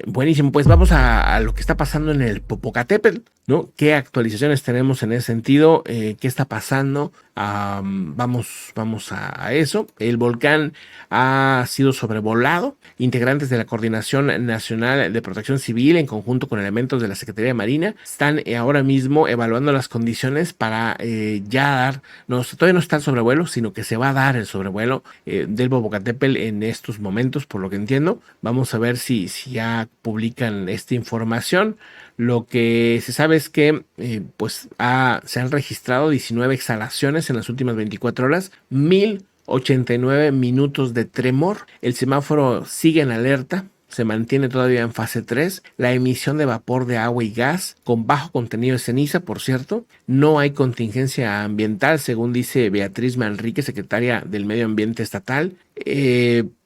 Buenísimo, pues vamos a lo que está pasando en el Popocatépetl, ¿no? ¿Qué actualizaciones tenemos en ese sentido? ¿Qué está pasando? Vamos a eso. El volcán ha sido sobrevolado. Integrantes de la Coordinación Nacional de Protección Civil, en conjunto con elementos de la Secretaría de Marina, están ahora mismo evaluando las condiciones para ya dar, todavía no está el sobrevuelo, sino que se va a dar el sobrevuelo del Popocatépetl en estos momentos, por lo que entiendo. Vamos a ver si ya publican esta información. Lo que se sabe es que se han registrado 19 exhalaciones en las últimas 24 horas, 1089 minutos de tremor. El semáforo sigue en alerta. Se mantiene todavía en fase 3. La emisión de vapor de agua y gas con bajo contenido de ceniza, por cierto. No hay contingencia ambiental, según dice Beatriz Manrique, secretaria del Medio Ambiente Estatal.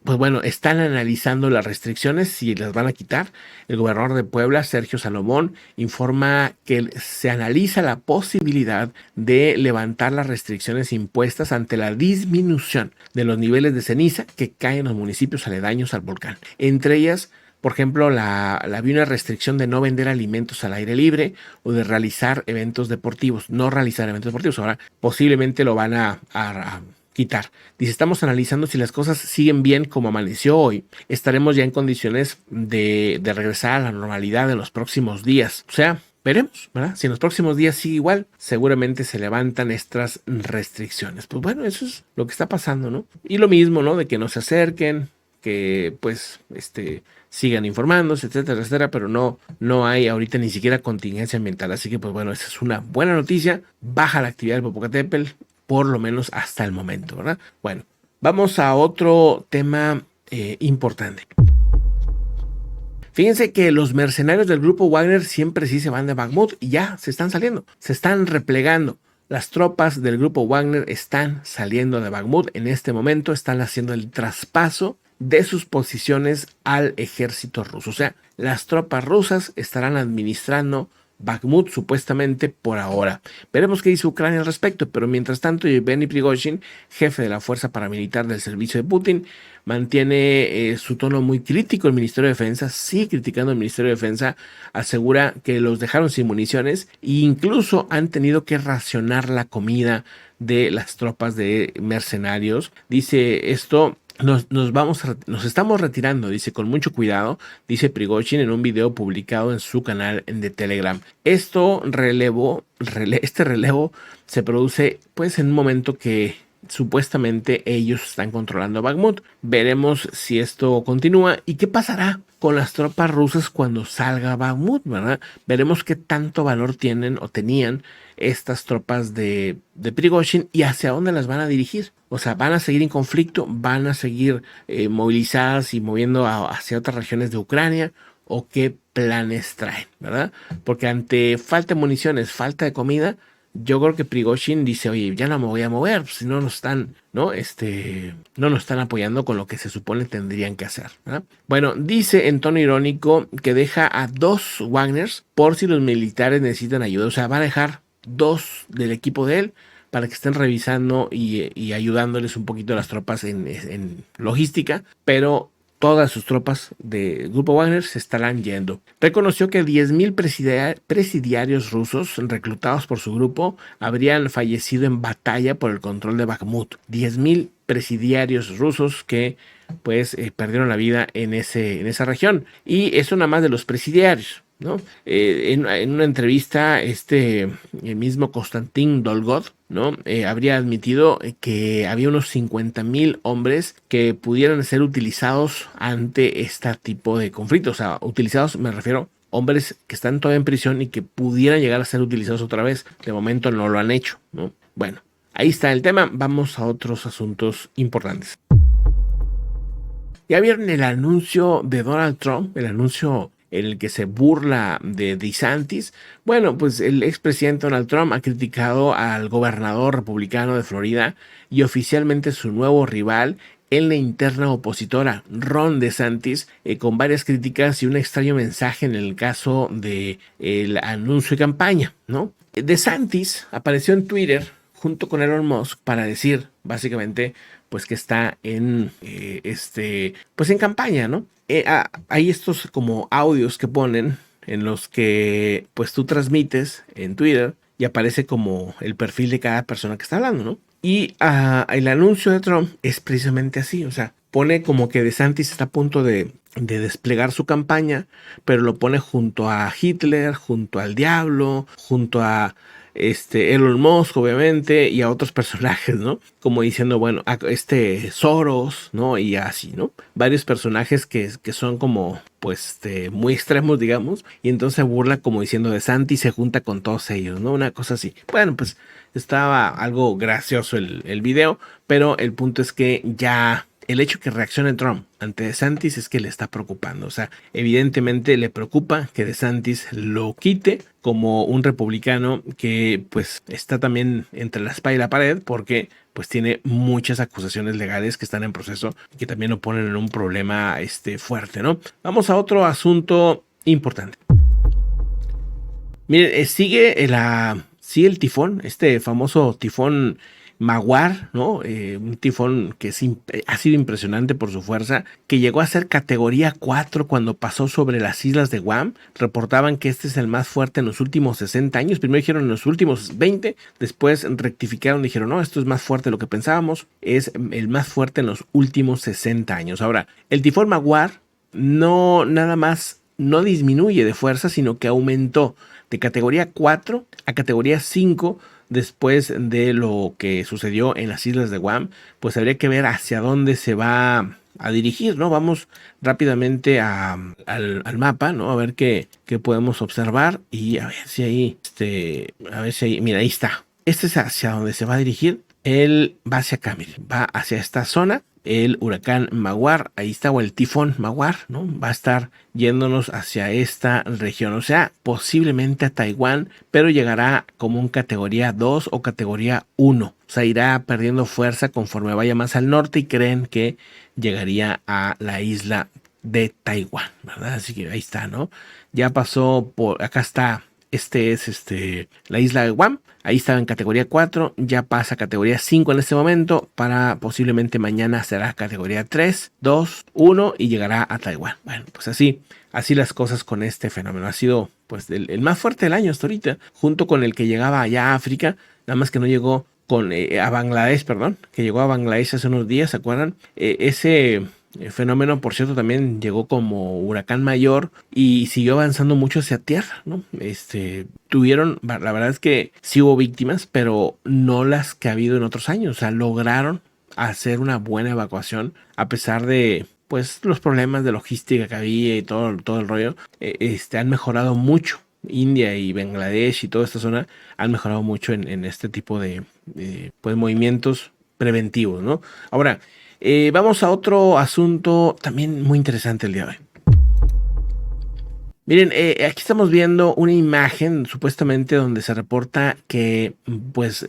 Pues bueno, están analizando las restricciones, si las van a quitar. El gobernador de Puebla, Sergio Salomón, informa que se analiza la posibilidad de levantar las restricciones impuestas ante la disminución de los niveles de ceniza que caen en los municipios aledaños al volcán. Entre ellas, por ejemplo, había una restricción de no vender alimentos al aire libre o de realizar eventos deportivos. No realizar eventos deportivos. Ahora posiblemente lo van a quitar. Dice, estamos analizando si las cosas siguen bien como amaneció hoy. Estaremos ya en condiciones de regresar a la normalidad en los próximos días. O sea, veremos, ¿verdad? Si en los próximos días sigue igual, seguramente se levantan estas restricciones. Pues bueno, eso es lo que está pasando, ¿no? Y lo mismo, ¿no? De que no se acerquen, que sigan informándose, etcétera, etcétera, pero no hay ahorita ni siquiera contingencia ambiental. Así que, pues bueno, esa es una buena noticia. Baja la actividad del Popocatépetl, por lo menos hasta el momento, ¿verdad? Bueno, vamos a otro tema importante. Fíjense que los mercenarios del grupo Wagner siempre sí se van de Bakhmut y ya se están saliendo, se están replegando. Las tropas del grupo Wagner están saliendo de Bakhmut en este momento, están haciendo el traspaso de sus posiciones al ejército ruso. O sea, las tropas rusas estarán administrando Bakhmut supuestamente por ahora. Veremos qué dice Ucrania al respecto, pero mientras tanto Yevgeny Prigozhin, jefe de la fuerza paramilitar del servicio de Putin, mantiene su tono muy crítico. El Ministerio de Defensa, sigue criticando al Ministerio de Defensa, asegura que los dejaron sin municiones e incluso han tenido que racionar la comida de las tropas de mercenarios. Dice esto: nos estamos retirando, dice, con mucho cuidado, dice Prigozhin en un video publicado en su canal de Telegram. Este relevo se produce pues en un momento que supuestamente ellos están controlando Bakhmut. Veremos si esto continúa y qué pasará con las tropas rusas cuando salga Bakhmut, ¿verdad? Veremos qué tanto valor tienen o tenían estas tropas de Prigozhin y hacia dónde las van a dirigir. O sea, van a seguir en conflicto, van a seguir movilizadas y moviendo hacia otras regiones de Ucrania, o qué planes traen, ¿verdad? Porque ante falta de municiones, falta de comida, yo creo que Prigozhin dice, oye, ya no me voy a mover, si no nos están, no nos están apoyando con lo que se supone tendrían que hacer, ¿verdad? Bueno, dice en tono irónico que deja a 2 Wagners por si los militares necesitan ayuda. O sea, va a dejar 2 del equipo de él para que estén revisando y ayudándoles un poquito a las tropas en logística, pero todas sus tropas del grupo Wagner se estarán yendo. Reconoció que 10,000 presidiarios rusos reclutados por su grupo habrían fallecido en batalla por el control de Bakhmut. 10,000 presidiarios rusos que perdieron la vida en esa región. Y eso nada más de los presidiarios, ¿no? En una entrevista, el mismo Konstantin Dolgov, ¿no? Habría admitido que había unos 50,000 hombres que pudieran ser utilizados ante este tipo de conflictos. O sea, utilizados, me refiero, hombres que están todavía en prisión y que pudieran llegar a ser utilizados otra vez. De momento no lo han hecho, ¿no? Bueno, ahí está el tema. Vamos a otros asuntos importantes. ¿Ya vieron el anuncio de Donald Trump? El anuncio en el que se burla de DeSantis. Bueno, pues el expresidente Donald Trump ha criticado al gobernador republicano de Florida y oficialmente su nuevo rival en la interna opositora, Ron DeSantis, con varias críticas y un extraño mensaje en el caso del anuncio de campaña, ¿no? DeSantis apareció en Twitter junto con Elon Musk para decir, básicamente, pues que está en, pues en campaña, ¿no? Hay estos como audios que ponen en los que pues tú transmites en Twitter y aparece como el perfil de cada persona que está hablando, ¿no? Y el anuncio de Trump es precisamente así, o sea, pone como que DeSantis está a punto de desplegar su campaña, pero lo pone junto a Hitler, junto al diablo, junto a Elon Musk, obviamente, y a otros personajes, ¿no? Como diciendo, bueno, a Soros, ¿no? Y así, ¿no? Varios personajes que son como, pues, muy extremos, digamos, y entonces se burla como diciendo DeSantis se junta con todos ellos, ¿no? Una cosa así. Bueno, pues estaba algo gracioso el video, pero el punto es que ya el hecho que reaccione Trump ante DeSantis es que le está preocupando. O sea, evidentemente le preocupa que DeSantis lo quite como un republicano que pues está también entre la espada y la pared porque pues tiene muchas acusaciones legales que están en proceso y que también lo ponen en un problema fuerte, ¿no? Vamos a otro asunto importante. Miren, sigue el tifón, este famoso tifón Maguar, ¿no? Un tifón que ha sido impresionante por su fuerza, que llegó a ser categoría 4 cuando pasó sobre las islas de Guam. Reportaban que este es el más fuerte en los últimos 60 años. Primero dijeron en los últimos 20, después rectificaron, dijeron, no, esto es más fuerte de lo que pensábamos. Es el más fuerte en los últimos 60 años. Ahora, el tifón Maguar nada más no disminuye de fuerza, sino que aumentó de categoría 4 a categoría 5 después de lo que sucedió en las islas de Guam. Pues habría que ver hacia dónde se va a dirigir, ¿no? Vamos rápidamente al mapa, ¿no? A ver qué podemos observar y a ver si ahí, mira, ahí está. Este es hacia donde se va a dirigir. Él va hacia acá, miren, va hacia esta zona. El huracán Maguar, ahí está, o el tifón Maguar, ¿no? Va a estar yéndonos hacia esta región, o sea, posiblemente a Taiwán, pero llegará como un categoría 2 o categoría 1. O sea, irá perdiendo fuerza conforme vaya más al norte y creen que llegaría a la isla de Taiwán, ¿verdad? Así que ahí está, ¿no? Ya pasó por, acá está. La isla de Guam. Ahí estaba en categoría 4. Ya pasa a categoría 5 en este momento. Para posiblemente mañana será categoría 3, 2, 1 y llegará a Taiwán. Bueno, pues así las cosas con este fenómeno. Ha sido pues el más fuerte del año hasta ahorita. Junto con el que llegaba allá a África. Nada más que no llegó a Bangladesh, perdón. Que llegó a Bangladesh hace unos días, ¿se acuerdan? Ese fenómeno, por cierto, también llegó como huracán mayor y siguió avanzando mucho hacia tierra, ¿no? La verdad es que sí hubo víctimas, pero no las que ha habido en otros años. O sea, lograron hacer una buena evacuación a pesar de pues los problemas de logística que había y todo el rollo. Han mejorado mucho. India y Bangladesh y toda esta zona han mejorado mucho en este tipo de pues movimientos preventivos, ¿no? Ahora, vamos a otro asunto también muy interesante el día de hoy. Miren, aquí estamos viendo una imagen supuestamente donde se reporta que, pues,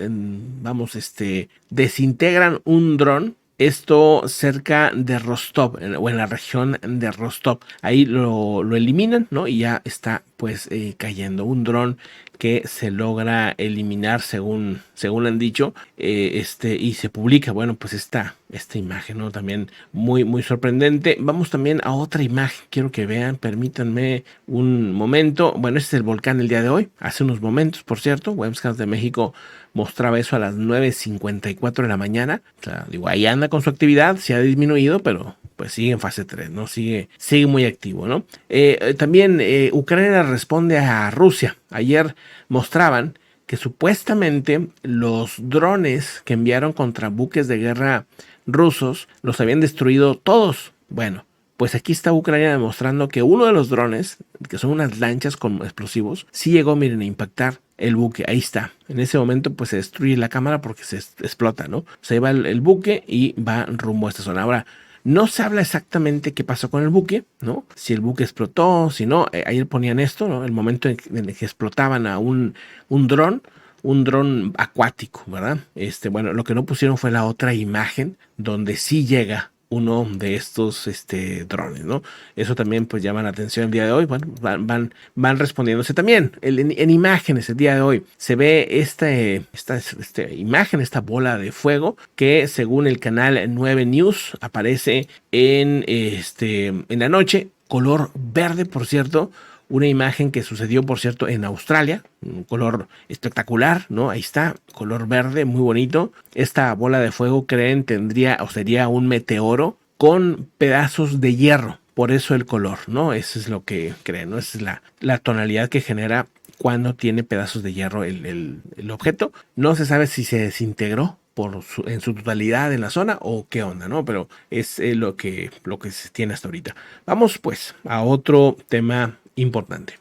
desintegran un dron. Esto cerca de Rostov, o en la región de Rostov. Ahí lo eliminan, ¿no? Y ya está, pues, cayendo un dron que se logra eliminar según han dicho, y se publica, bueno, pues esta imagen, ¿no? También muy, muy sorprendente. Vamos también a otra imagen, quiero que vean, permítanme un momento. Bueno, este es el volcán el día de hoy, hace unos momentos, por cierto, Webcast de México mostraba eso a las 9:54 de la mañana. O sea, digo, ahí anda con su actividad, se ha disminuido, pero pues sigue en fase 3, ¿no? Sigue muy activo, ¿no? También Ucrania responde a Rusia. Ayer mostraban que supuestamente los drones que enviaron contra buques de guerra rusos los habían destruido todos. Bueno, pues aquí está Ucrania demostrando que uno de los drones, que son unas lanchas con explosivos, sí llegó, miren, a impactar el buque. Ahí está. En ese momento pues se destruye la cámara porque se explota, ¿no? Se va el buque y va rumbo a esta zona. Ahora, no se habla exactamente qué pasó con el buque, ¿no? Si el buque explotó, si no. Ayer ponían esto, ¿no? El momento en el que explotaban a un dron acuático, ¿verdad? Bueno, lo que no pusieron fue la otra imagen donde sí llega uno de estos drones, ¿no? Eso también pues llama la atención el día de hoy. Bueno, van respondiéndose también. En imágenes el día de hoy se ve esta imagen, esta bola de fuego que según el canal 9 News aparece en la noche, color verde, por cierto. Una imagen que sucedió, por cierto, en Australia, un color espectacular, ¿no? Ahí está, color verde, muy bonito. Esta bola de fuego, creen, tendría o sería un meteoro con pedazos de hierro. Por eso el color, ¿no? Eso es lo que creen, ¿no? Esa es la tonalidad que genera cuando tiene pedazos de hierro el objeto. No se sabe si se desintegró en su totalidad en la zona o qué onda, ¿no? Pero es lo que se tiene hasta ahorita. Vamos pues a otro tema importante.